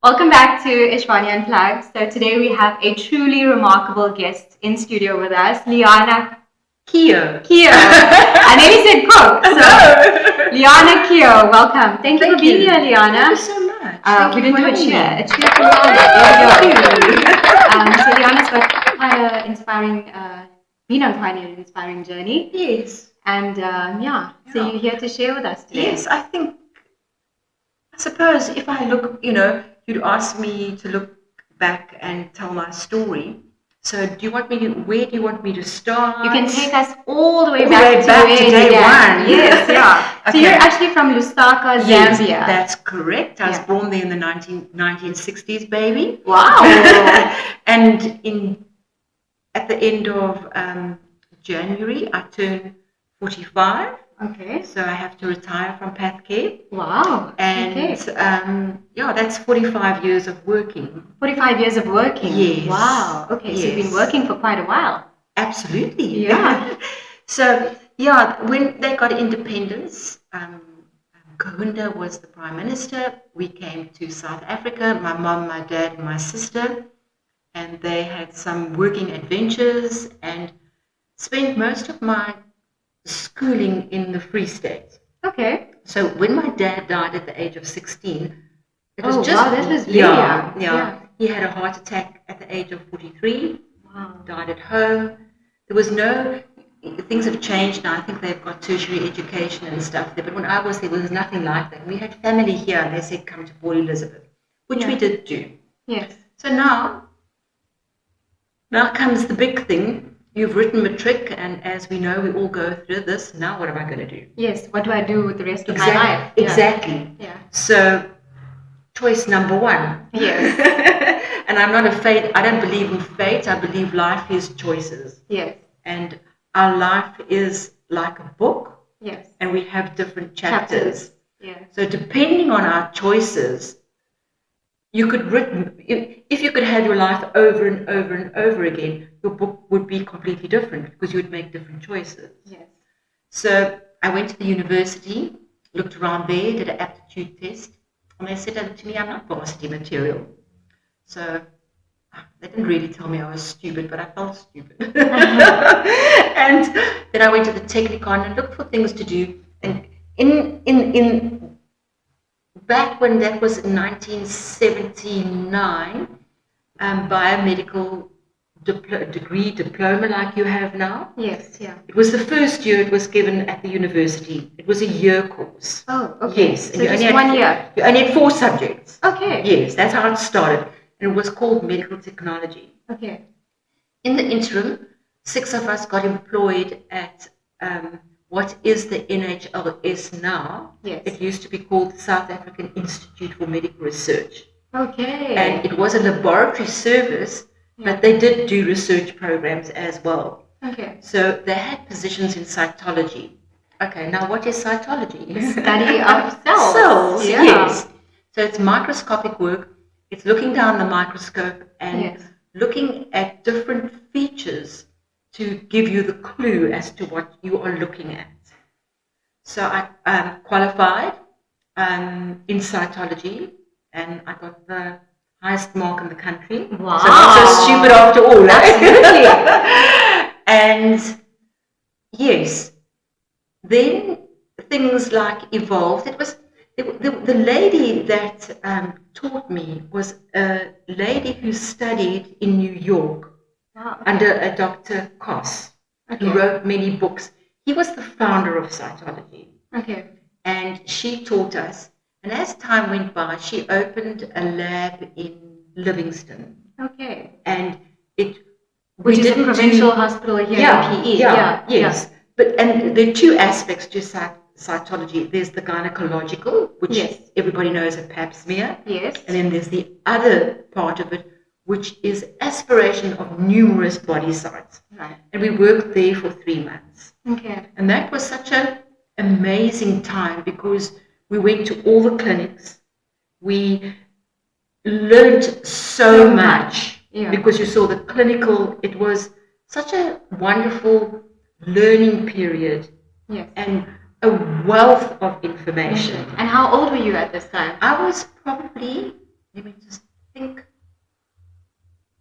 Welcome back to Ishvani Unplugged. So today we have a truly remarkable guest in studio with us, Leana Keogh. I nearly said Cook. So Leana Keogh, welcome. Thank you for being here, Leana. Thank you so much. We didn't do a cheer. A cheer for Leana. So Leana's got quite an inspiring, been on quite an inspiring journey. Yes. And so you're here to share with us today. Yes, I suppose if I look, you'd ask me to look back and tell my story. So where do you want me to start? You can take us all the way back to day one. Yes, yeah. Okay. So you're actually from Lusaka, Yes, Zambia. that's correct. I was born there in the 1960s, baby. Wow. And at the end of January, I turned 45. Okay. So I have to retire from path care. Wow. And that's 45 years of working. 45 years of working? Yes. Wow. Okay, yes. So you've been working for quite a while. Absolutely. Yeah. So, when they got independence, Kahunda was the Prime Minister. We came to South Africa, my mom, my dad, and my sister. And they had some working adventures and spent most of my schooling in the Free State. Okay. So when my dad died at the age of 16, it was that was really young. Yeah. He had a heart attack at the age of 43. Wow. Died at home. Things have changed now. I think they've got tertiary education and stuff there. But when I was there was nothing like that. We had family here and they said come to Port Elizabeth, which we did do. Yes. So now comes the big thing. You've written matric, and as we know, we all go through this. Now, what am I going to do? Yes, what do I do with the rest of my life? Exactly. Yeah. So, choice number one. Yes. And I don't believe in fate. I believe life is choices. Yes. And our life is like a book. Yes. And we have different chapters. Yeah. So, depending on our choices, if you could have your life over and over and over again, your book would be completely different because you would make different choices. Yes. So I went to the university, looked around there, did an aptitude test, and they said to me, I'm not varsity material. So they didn't really tell me I was stupid, but I felt stupid. And then I went to the Technicon and looked for things to do. And in back when that was in 1979, biomedical diploma like you have now. Yes, yeah. It was the first year it was given at the university. It was a year course. Oh, okay. Yes. So just 1 year? You only had 4 subjects. Okay. Yes, that's how it started. And it was called medical technology. Okay. In the interim, 6 of us got employed at what is the NHLS now. Yes. It used to be called the South African Institute for Medical Research. Okay. And it was a laboratory service, but they did do research programs as well. Okay. So they had positions in cytology. Okay, now what is cytology? The study of cells. Cells, yeah. Yes. So it's microscopic work. It's looking down the microscope and looking at different features to give you the clue as to what you are looking at. So I qualified in cytology, and I got the highest mark in the country. Wow. So not so stupid after all. Absolutely. And yes, then things like evolved. It was the lady that taught me was a lady who studied in New York. Wow. Under a Dr. Koss, who wrote many books. He was the founder of cytology. Okay. And she taught us. And as time went by, she opened a lab in Livingston. Okay. And which is a provincial hospital here in PE. Yes. And there are 2 aspects to cytology. There's the gynecological, which everybody knows a pap smear. Yes. And then there's the other part of it, which is aspiration of numerous body sites. Right. And we worked there for 3 months. Okay. And that was such an amazing time because we went to all the clinics. We learned so much because you saw the clinical. It was such a wonderful learning period. Yes. And a wealth of information. And how old were you at this time? I was probably let me just think.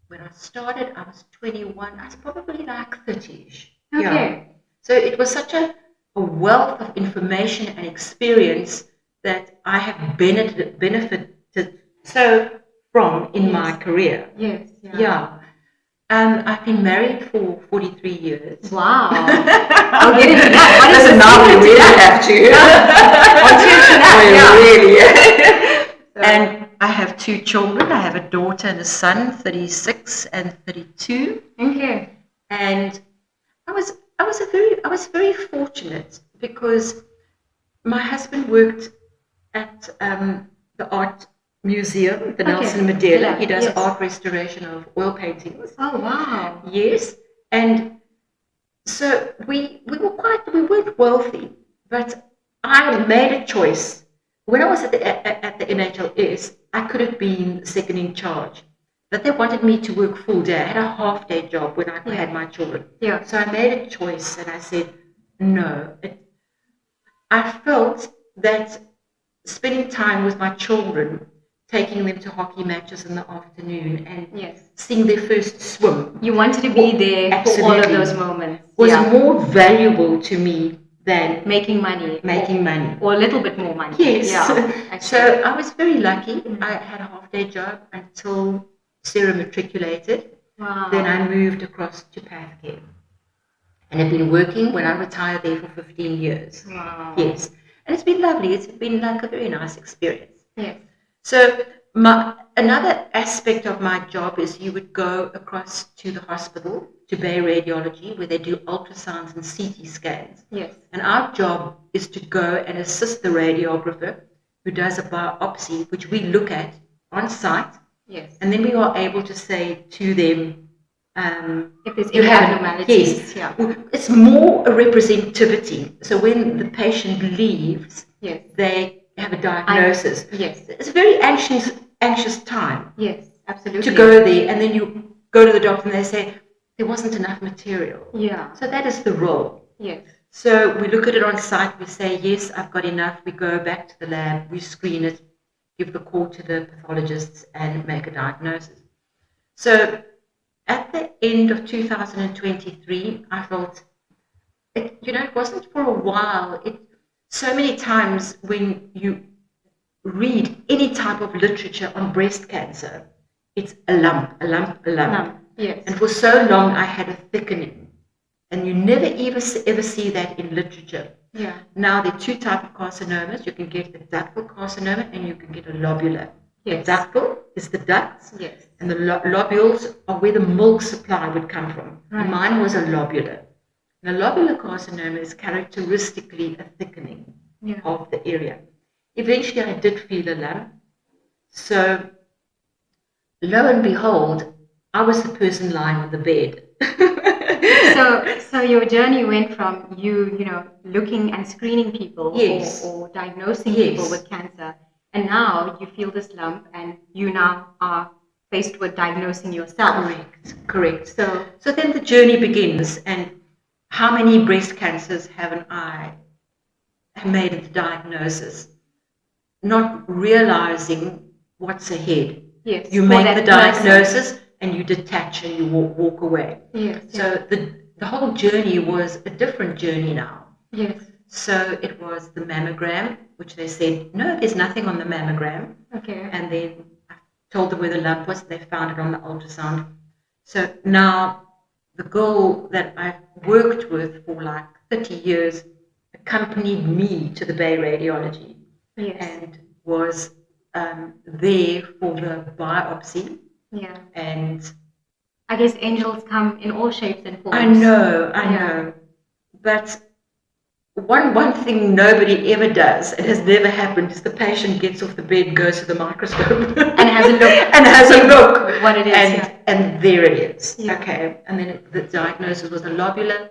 When I started, I was 21. I was probably like 30-ish. Okay. Yeah. So it was such a wealth of information and experience that I have benefited so from in my career. Yes. Yeah. I've been married for 43 years. Wow. I'll get into that. What is Listen, the now we secret to really that? have to. I'll tune to that. We really. And I have 2 children. I have a daughter and a son, 36 and 32. Okay. And I was very fortunate because my husband worked at the art museum, the Nelson Mandela. Yeah, He does yes. art restoration of oil paintings. Oh wow. Yes, and so we weren't wealthy, but I made a choice. When I was at the NHLS, I could have been second in charge, but they wanted me to work full day. I had a half day job when I had my children. Yeah. So I made a choice, and I said no. I felt that spending time with my children, taking them to hockey matches in the afternoon, and seeing their first swim. You wanted to be there for all of those moments. Was more valuable to me than making money. Or a little bit more money. Yes. Yeah. So I was very lucky. I had a half-day job until Sarah matriculated. Wow. Then I moved across to Pathcare. And I've been working when I retired there for 15 years. Wow. Yes. And it's been lovely. It's been like a very nice experience. Yes. So another aspect of my job is you would go across to the hospital, to Bay Radiology, where they do ultrasounds and CT scans. Yes. And our job is to go and assist the radiographer who does a biopsy, which we look at on site. Yes. And then we are able to say to them, if there's any abnormalities. Yes. Yeah. It's more a representativity. So when the patient leaves, they have a diagnosis. Yes. It's a very anxious time. Yes, absolutely. To go there, and then you go to the doctor and they say there wasn't enough material. Yeah. So that is the role. Yes. So we look at it on site, we say, yes, I've got enough. We go back to the lab, we screen it, give the call to the pathologists and make a diagnosis. So at the end of 2023, I felt, it wasn't for a while. So many times when you read any type of literature on breast cancer, it's a lump. Yes. And for so long, I had a thickening. And you never ever see that in literature. Yeah. Now, there are 2 types of carcinomas. You can get a ductal carcinoma and you can get a lobular. Yes. The ductal is the ducts. Yes. And the lobules are where the milk supply would come from. Right. And mine was a lobular. And a lobular carcinoma is characteristically a thickening of the area. Eventually, I did feel a lump. So, lo and behold, I was the person lying on the bed. So your journey went from you looking and screening people or diagnosing people with cancer, and now you feel this lump, and you now are faced with diagnosing yourself. Correct. So then the journey begins, and how many breast cancers haven't I made the diagnosis, not realizing what's ahead. Yes. You make the diagnosis and you detach and you walk away. Yes. So the whole journey was a different journey now. Yes. So it was the mammogram, which they said, no, there's nothing on the mammogram. Okay. And then I told them where the lump was, they found it on the ultrasound. So now the girl that I've worked with for like 30 years accompanied me to the Bay Radiology. Yes. And was there for the biopsy. Yeah. And I guess angels come in all shapes and forms. I know. But one thing nobody ever does, it has never happened, is the patient gets off the bed, goes to the microscope and has a look. And has a look. What it is. And there it is. Yeah. Okay. And then the diagnosis was a lobular.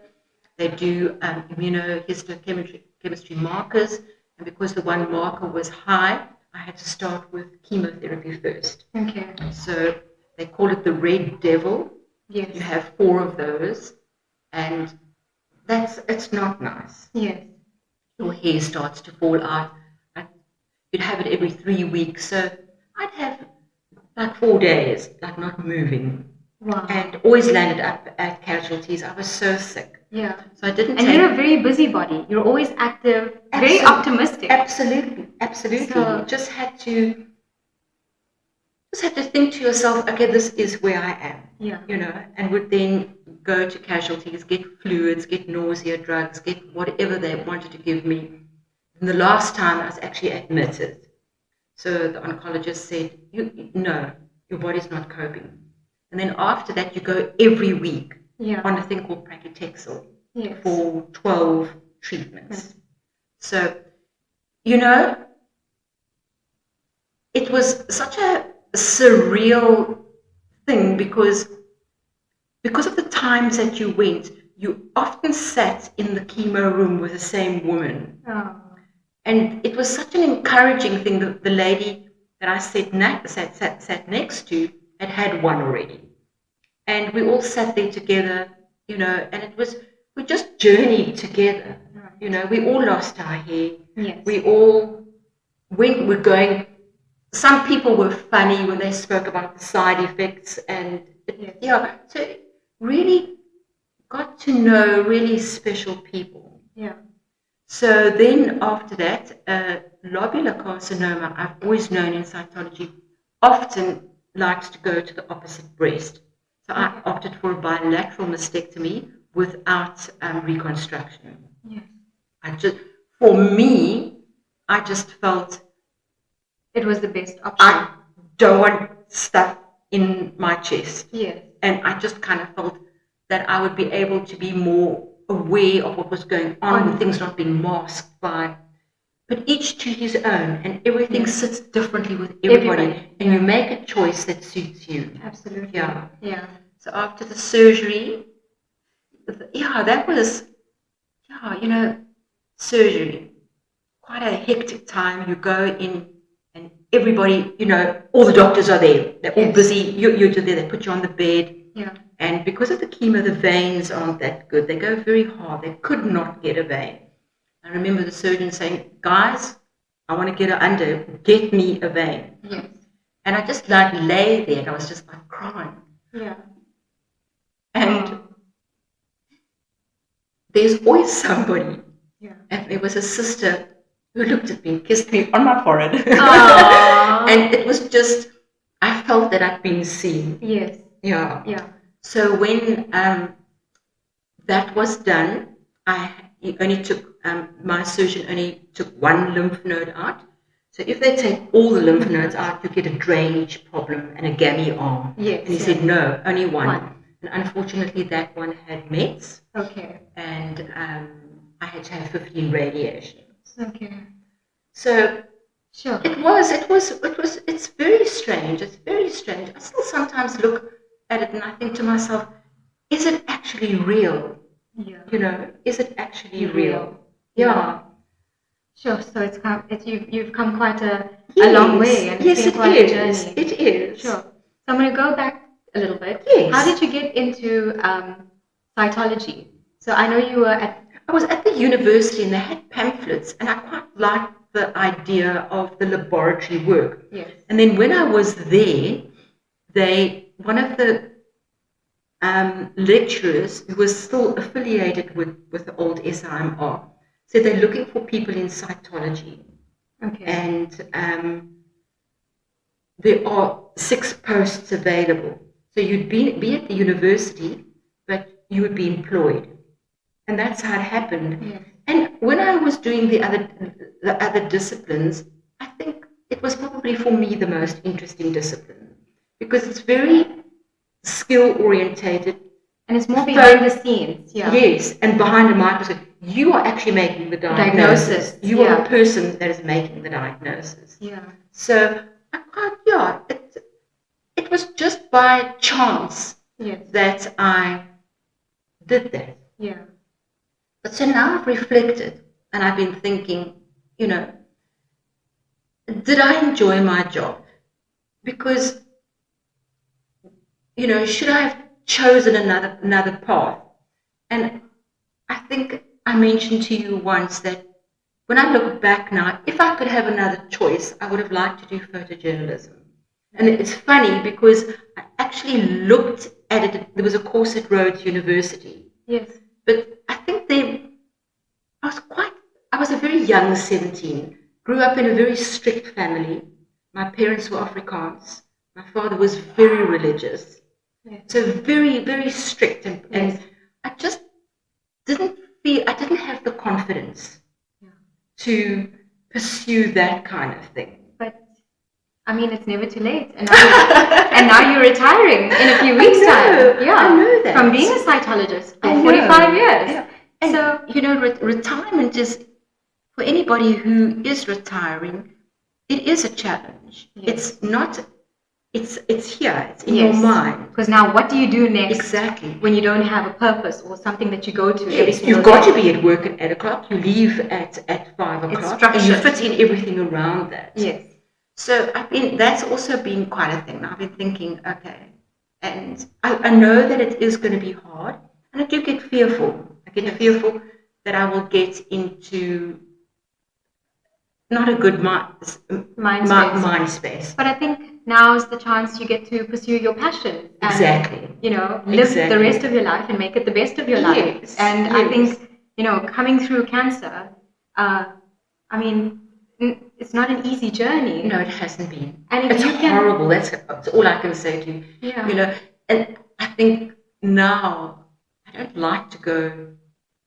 They do immunohistochemistry markers. And because the one marker was high, I had to start with chemotherapy first. Okay. So they call it the red devil. Yes. You have 4 of those, and it's not nice. Yes. Your hair starts to fall out. You'd have it every 3 weeks. So I'd have like 4 days, like not moving. Wow. And always landed up at casualties. I was so sick. Yeah. So I didn't And you're a very busybody. You're always active, very optimistic. Absolutely. So, just had to think to yourself, okay, this is where I am. Yeah. And would then go to casualties, get fluids, get nausea drugs, get whatever they wanted to give me. And the last time I was actually admitted. So the oncologist said, no, your body's not coping. And then after that, you go every week on a thing called Pracutexel for 12 treatments. So, it was such a surreal thing because of the times that you went, you often sat in the chemo room with the same woman. Oh. And it was such an encouraging thing. The lady that I sat next to had one already. And we all sat there together, and we just journeyed together. Right. We all lost our hair. Yes. We all we're going. Some people were funny when they spoke about the side effects, and so really got to know really special people. Yeah. So then after that, lobular carcinoma, I've always known in cytology, often likes to go to the opposite breast. So I opted for a bilateral mastectomy without reconstruction. Yes. For me, I just felt it was the best option. I don't want stuff in my chest. Yes. And I just kind of felt that I would be able to be more aware of what was going on, with things not being masked by. But each to his own, and everything sits differently with everybody. And you make a choice that suits you. Absolutely. Yeah. So after the surgery, that was, surgery. Quite a hectic time. You go in, and everybody, all the doctors are there. They're all busy. You're there. They put you on the bed. Yeah. And because of the chemo, the veins aren't that good. They go very hard. They could not get a vein. I remember the surgeon saying, guys, I want to get her under. Get me a vein. Yes. And I just lay there, and I was just like crying. Yeah. And there's always somebody. Yeah. And there was a sister who looked at me, kissed me on my forehead. And it was just, I felt that I'd been seen. Yes. Yeah. Yeah. So when that was done, my surgeon only took one lymph node out. So if they take all the lymph nodes out, you get a drainage problem and a gammy arm. Yes. And he said, no, only one. And unfortunately, that one had Mets. Okay. And I had to have 15 radiations. Okay. So sure. It's very strange. It's very strange. I still sometimes look at it and I think to myself, is it actually real? Yeah. Is it actually real? Yeah. Sure. So you've come quite a long way, and it's been quite a journey. It is. Sure. So I'm going to go back a little bit. Yes. How did you get into cytology? So I know you were I was at the university and they had pamphlets, and I quite liked the idea of the laboratory work. Yes. And then when I was there, one of the lecturers who was still affiliated with the old SIMR said they're looking for people in cytology. Okay. And there are 6 posts available. So you'd be at the university, but you would be employed. And that's how it happened. Yes. And when I was doing the other disciplines, I think it was probably for me the most interesting discipline, because it's very skill orientated. And it's more behind the scenes. Yeah. Yes, and behind a microscope. You are actually making the diagnosis. You are the person that is making the diagnosis. Yeah. So it was just by chance that I did that. Yeah. But so now I've reflected and I've been thinking, did I enjoy my job? Because, should I have chosen another path? And I think I mentioned to you once that when I look back now, if I could have another choice, I would have liked to do photojournalism. And it's funny because I actually looked at it. There was a course at Rhodes University. Yes. But I think I was a very young 17. Grew up in a very strict family. My parents were Afrikaans. My father was very religious. Yes. So very, very strict. And yes. I just didn't have the confidence to pursue that kind of thing. But I mean, it's never too late. And now you're retiring in a few weeks' time. Yeah, I know that. From being a cytologist for 45 years. Yeah. And so, retirement is, for anybody who is retiring, it is a challenge. Yes. It's not, it's here, it's in your mind. Because now what do you do next? Exactly. When you don't have a purpose or something that you go to every single day. You've got to be at work at 8 o'clock, you leave at 5 o'clock, and you fit in everything around that. Yes. So that's also been quite a thing. I've been thinking, okay, and I know that it is going to be hard, and I do get fearful. I get fearful that I will get into not a good mind space. But I think now is the chance you get to pursue your passion. And, exactly. Live the rest of your life and make it the best of your life. And I think, coming through cancer, I mean, it's not an easy journey. No, it hasn't been. And it's horrible. That's all I can say to you. Yeah. And I think now I don't like to go.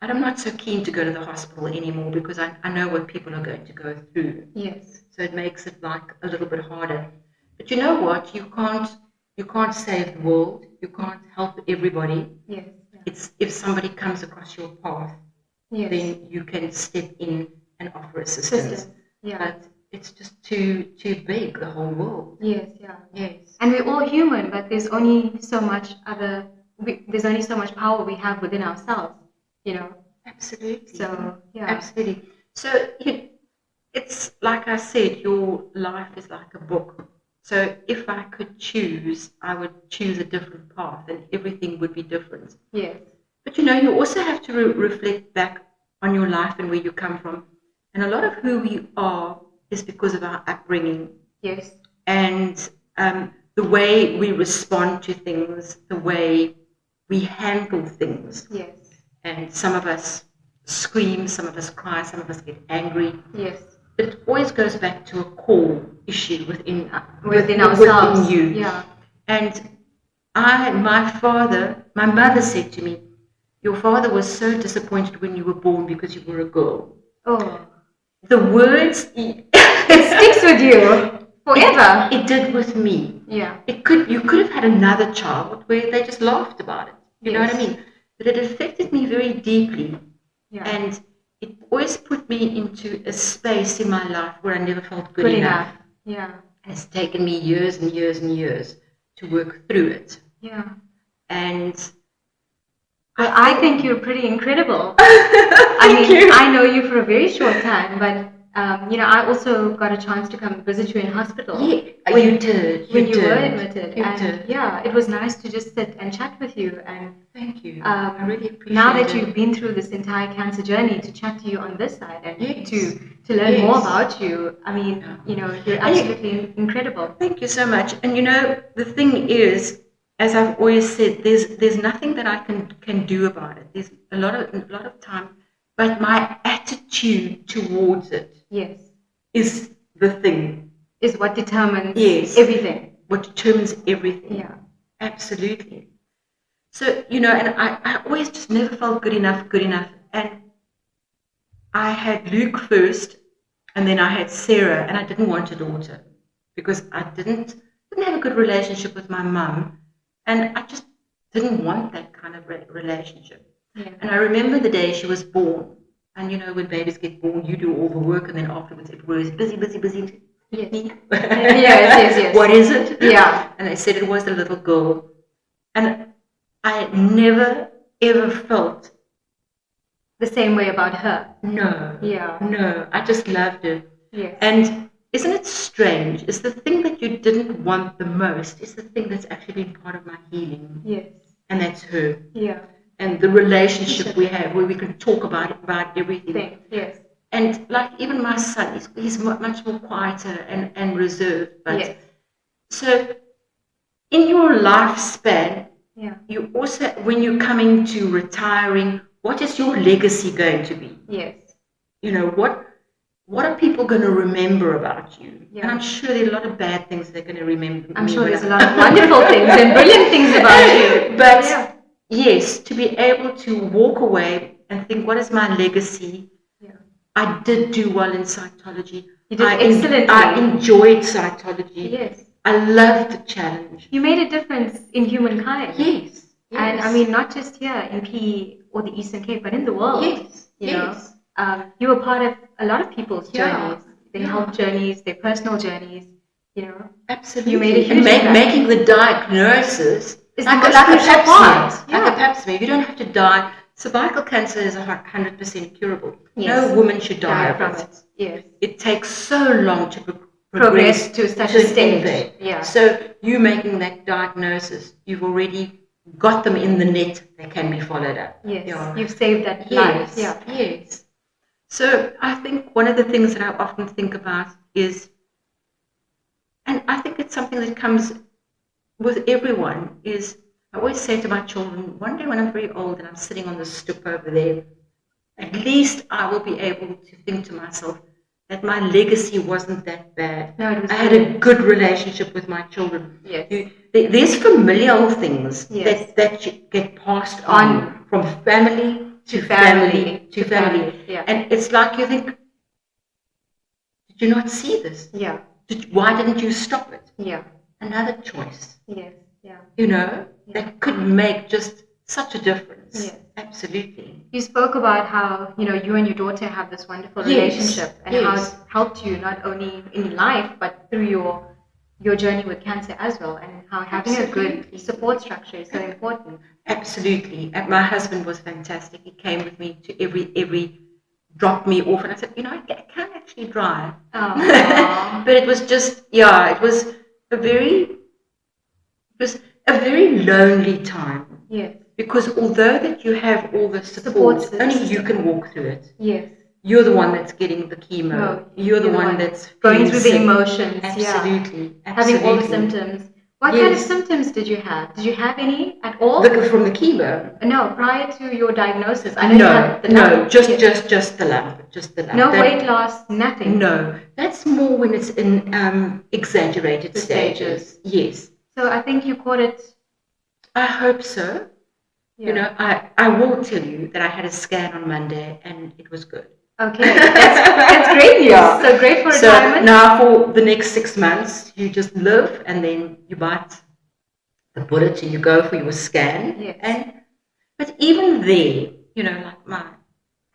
I'm not so keen to go to the hospital anymore because I know what people are going to go through. Yes. So it makes it like a little bit harder. But you know what? You can't save the world. You can't help everybody. Yes. Yeah. It's if somebody comes across your path, then you can step in and offer assistance. Yeah. But it's just too big, the whole world. Yes, yeah. Yes. And we're all human, but there's only so much power we have within ourselves, Absolutely. So, yeah. Absolutely. So, it's like I said, your life is like a book. So if I could choose, I would choose a different path and everything would be different. Yes. But, you also have to reflect back on your life and where you come from. And a lot of who we are is because of our upbringing. Yes. And the way we respond to things, the way we handle things. Yes. And some of us scream, some of us cry, some of us get angry. Yes. But it always goes back to a core issue within ourselves. Within you. Yeah. And my mother said to me, your father was so disappointed when you were born because you were a girl. Oh. The words it sticks with you forever. It did with me. Yeah. You could have had another child where they just laughed about it. You know what I mean? But it affected me very deeply. Yeah. And it always put me into a space in my life where I never felt good enough. Yeah. And it's taken me years and years and years to work through it. Yeah. And I think you're pretty incredible. I know you for a very short time, but I also got a chance to come visit you in hospital. Yeah, you did. When you were admitted. You did. Yeah, it was nice to just sit and chat with you. And thank you. I really appreciate it. Now that you've been through this entire cancer journey, to chat to you on this side and to learn more about you, I mean, you're absolutely incredible. Thank you so much. And the thing is, as I've always said, there's nothing that I can do about it. There's a lot of time, but my attitude towards it is the thing. Is what determines everything. What determines everything. Yeah. Absolutely. So, and I always just never felt good enough. And I had Luke first, and then I had Sarah, and I didn't want a daughter because I didn't have a good relationship with my mum. And I just didn't want that kind of relationship. Yeah. And I remember the day she was born. And when babies get born, you do all the work, and then afterwards it was busy. Yes. yes. What is it? Yeah. And they said it was a little girl. And I never, ever felt the same way about her. No. Yeah. No. I just loved her. Yes. And isn't it strange? It's the thing that you didn't want the most. It's the thing that's actually been part of my healing. Yes. And that's her. Yeah. And the relationship we have where we can talk about everything. Yes. And like even my son, he's much more quieter and reserved. But So in your lifespan, you also, when you're coming to retiring, what is your legacy going to be? Yes. You know, what are people going to remember about you? Yeah. And I'm sure there are a lot of bad things they're going to remember. I'm sure there's a lot of wonderful things and brilliant things about you. But yes, to be able to walk away and think, what is my legacy? Yeah. I did do well in cytology. You did excellently. I enjoyed cytology. Yes. I loved the challenge. You made a difference in humankind. Yes. And I mean, not just here in PE or the Eastern Cape, but in the world. Yes. You know? You were part of a lot of people's journeys, their health journeys, their personal journeys, you know. Absolutely. You made a huge impact. Making the diagnosis is like a pap smear. You don't have to die. Cervical cancer is 100% curable. Yes. No woman should die from it. Yes. It takes so long to progress to such a stage. Yeah. So you making that diagnosis, you've already got them in the net. They can be followed up. Yes. Yeah. You've saved that life. Yeah. Yes. So I think one of the things that I often think about is, and I think it's something that comes with everyone, is I always say to my children, one day when I'm very old and I'm sitting on the stoop over there, at least I will be able to think to myself that my legacy wasn't that bad. No, it was I had a good relationship with my children. Yes. There's familial things that get passed on from family to family to family. Yeah. And it's like you think, did you not see this? Yeah. Why didn't you stop it? Yeah. Another choice. Yes. Yeah. You know, that could make just such a difference. Yes. Absolutely. You spoke about how, you know, you and your daughter have this wonderful relationship and how it's helped you not only in life but through your journey with cancer as well, and how having a good support structure is so important. Absolutely. And my husband was fantastic. He came with me to every dropped me off, and I said, you know, I can't actually drive. But it was just, it was a very lonely time. Yes. Because although that you have all the support, only you can walk through it. Yes. You're the one that's getting the chemo. No, you're the one that's going through the emotions. Absolutely. Having all the symptoms. What kind of symptoms did you have? Did you have any at all? From the chemo? No, prior to your diagnosis. I know just the lump. Just the lump. No weight loss, nothing. No. That's more when it's in exaggerated stages. Yes. So I think you caught it. I hope so. Yeah. You know, I will tell you that I had a scan on Monday and it was good. Okay, that's great news. Yeah. So great for retirement. So now for the next 6 months, you just live and then you bite the bullet and you go for your scan. Yes. But even there, you know, like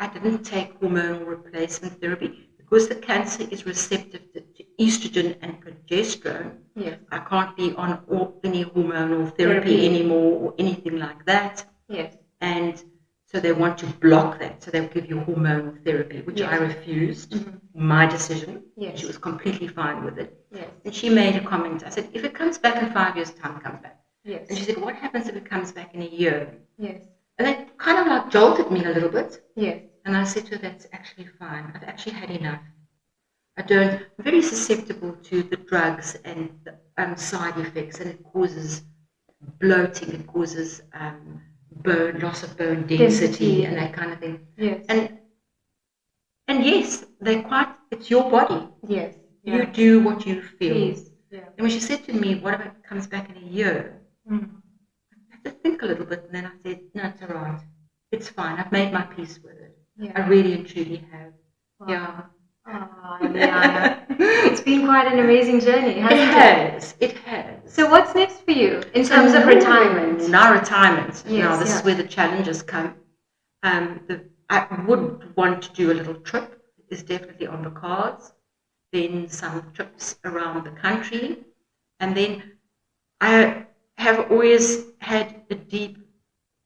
I didn't take hormonal replacement therapy because the cancer is receptive to estrogen and progesterone. Yes. I can't be on any hormonal therapy anymore or anything like that. Yes. And so they want to block that. So they'll give you hormonal therapy, which I refused. Mm-hmm. My decision. Yes. She was completely fine with it. Yes. And she made a comment. I said, if it comes back in 5 years' time, comes back. Yes. And she said, what happens if it comes back in a year? Yes. And that kind of like jolted me a little bit. Yes. And I said to her, that's actually fine. I've actually had enough. I'm very susceptible to the drugs and the side effects, and it causes bloating, it causes loss of bone density and that kind of thing. Yes. And yes, it's your body. Yes. You do what you feel. Please. Yeah. And when she said to me, what if it comes back in a year? I had to think a little bit, and then I said, no, it's all right. It's fine. I've made my peace with it. Yeah. I really and truly have. Wow. Yeah. Oh, Leana. It's been quite an amazing journey, hasn't it? It has. So what's next for you in terms of retirement? Now retirement. Yes, now this is where the challenges come. I would want to do a little trip. It's definitely on the cards. Then some trips around the country. And then I have always had a deep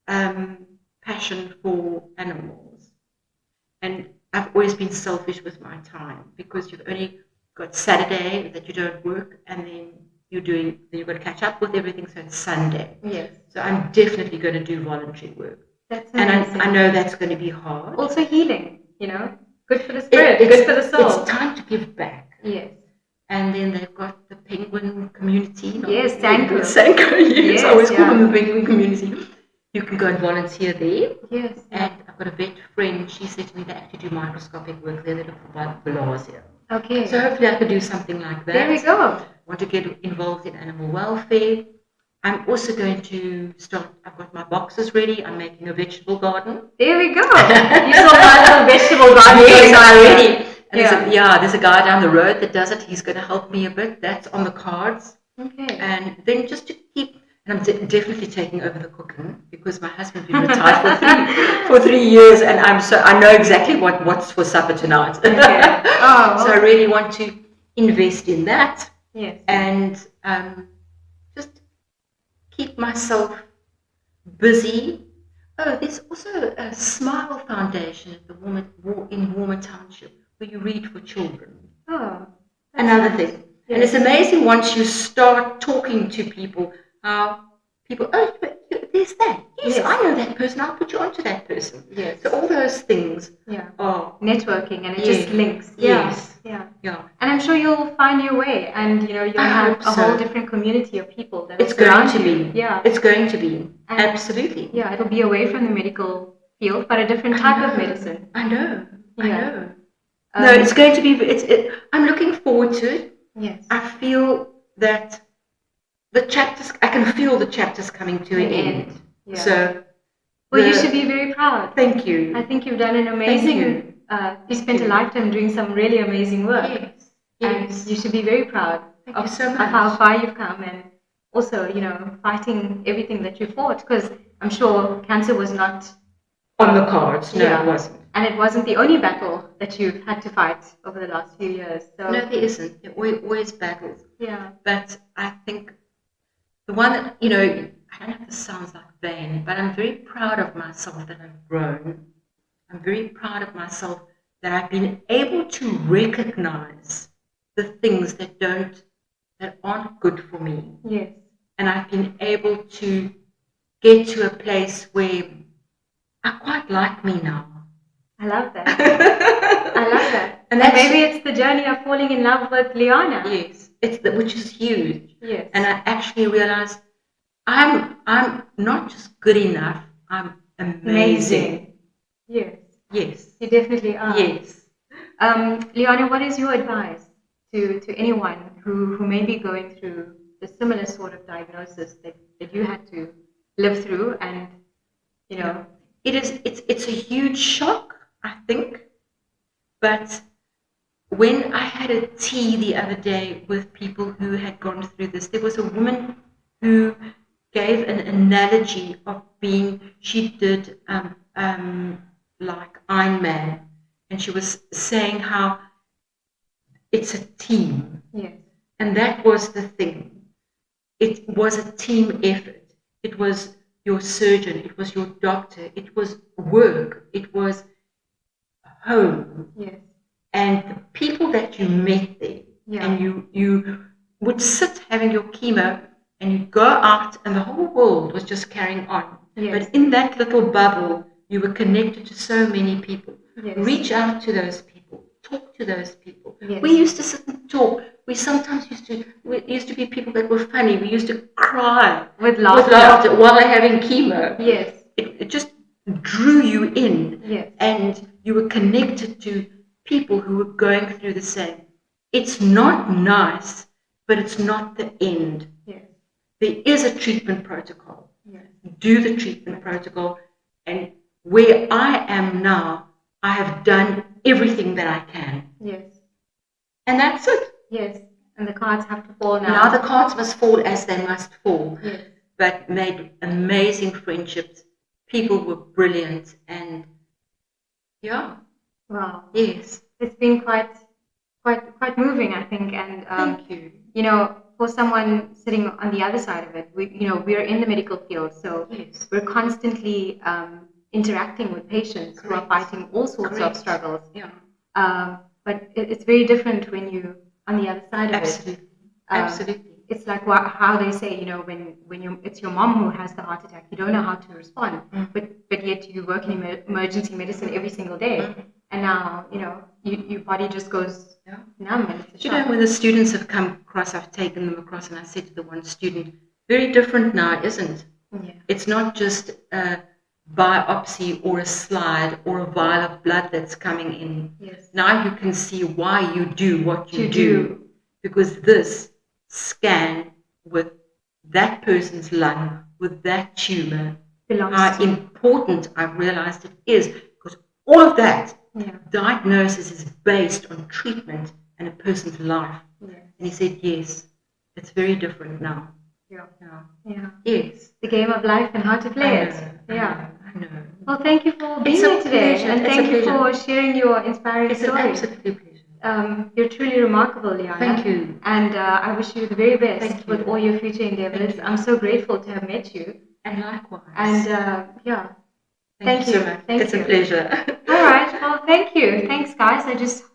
passion for animals. And I've always been selfish with my time because you've only got Saturday that you don't work, and then you've got to catch up with everything, so it's Sunday. Yes. So I'm definitely going to do voluntary work. That's amazing. And I know that's going to be hard. Also healing, you know, good for the spirit, good for the soul. It's time to give back. Yes. And then they've got the penguin community. Yes, Sanko. Yes, I always call them the penguin community. You can go and volunteer there. Yes. And I've got a vet friend, she said to me they actually do microscopic work there, they look for bilharzia. Okay. So hopefully I could do something like that. There we go. Want to get involved in animal welfare. I'm also going to start, I've got my boxes ready, I'm making a vegetable garden. There we go. You saw my little vegetable garden. Yes, already. And there's a guy down the road that does it. He's going to help me a bit. That's on the cards. Okay. And then just to keep, and I'm definitely taking over the cooking because my husband's been retired for 3 years, and I know exactly what's for supper tonight. Okay. Oh, well. So I really want to invest in that. Yes. And just keep myself busy. Oh, there's also a Smile Foundation at in Warmer Township, where you read for children. Oh, another thing. Yes. And it's amazing once you start talking to people, how people, oh, there's that. Yes, I know that person. I'll put you onto that person. Yes. So all those things are networking, and it just links. Yes. Yeah. And I'm sure you'll find your way, and you'll have a whole different community of people that it's going to be. Yeah. It's going to be. And absolutely. Yeah, it'll be away from the medical field, but a different type of medicine. I know. No, it's going to be. I'm looking forward to it. Yes. I feel that the chapters. I can feel the chapters coming to an end. Yeah. So. Well, you should be very proud. Thank you. I think you've done an amazing. You spent a lifetime doing some really amazing work. Yes. And you should be very proud Thank you so much. of how far you've come, and also, fighting everything that you fought, because I'm sure cancer was not on the cards. No, it wasn't. And it wasn't the only battle that you've had to fight over the last few years. So. No, there isn't. There are always battles. Yeah. But I think the one that, I don't know if this sounds like vain, but I'm very proud of myself that I've grown. I'm very proud of myself that I've been able to recognize the things that aren't good for me. Yes. And I've been able to get to a place where I quite like me now. I love that. I love that. And maybe it's the journey of falling in love with Leana. Yes, which is huge. Yes. And I actually realized I'm not just good enough. I'm amazing. Yes. Yes. You definitely are. Yes. Leana, what is your advice to anyone who may be going through the similar sort of diagnosis that you had to live through, and it's a huge shock, I think. But when I had a tea the other day with people who had gone through this, there was a woman who gave an analogy of she did like Iron Man, and she was saying how it's a team. Yes. And that was the thing. It was a team effort. It was your surgeon, it was your doctor, it was work, it was home. Yes. And the people that you met there, and you would sit having your chemo, and you go out, and the whole world was just carrying on. Yes. But in that little bubble, you were connected to so many people. Yes. Reach out to those people. Talk to those people. Yes. We used to sit and talk. We sometimes used to be people that were funny. We used to cry with laughter while having chemo. Yes. It just drew you in. Yes. And you were connected to people who were going through the same. It's not nice, but it's not the end. Yes. There is a treatment protocol. Yes. Do the treatment protocol. And where I am now, I have done everything that I can. Yes. And that's it. Yes. And the cards have to fall now. Now the cards must fall as they must fall. Yes. But made amazing friendships. People were brilliant, and Wow. Yes. It's been quite moving, I think. And thank you. For someone sitting on the other side of it, we're in the medical field, so yes. We're constantly interacting with patients who are fighting all sorts of struggles. Yeah. But it's very different when you're on the other side of it. Absolutely. It's like how they say, when it's your mom who has the heart attack, you don't know how to respond, but yet you work in emergency medicine every single day, and now your body just goes numb. And it's a You know, when the students have come across, I've taken them across, and I said to the one student, very different now, isn't it? Yeah. It's not just a biopsy or a slide or a vial of blood that's coming in. Yes. Now you can see why you do what you do. Because this scan with that person's lung, with that tumor, how important I've realized it is. Because all of that diagnosis is based on treatment and a person's life. Yeah. And he said, yes, it's very different now. Yeah. Yes. The game of life and how to play it. I know. Well, thank you for being here today. And thank you for sharing your inspiring story. It's an absolute pleasure. You're truly remarkable, Leana. Thank you. And I wish you the very best with all your future endeavors. I'm so grateful to have met you. And likewise. And thank you so much. It's a pleasure. All right. Well, thank you. Thanks, guys.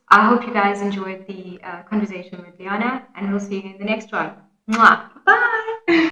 I hope you guys enjoyed the conversation with Leana, and we'll see you in the next one. Mwah. Bye.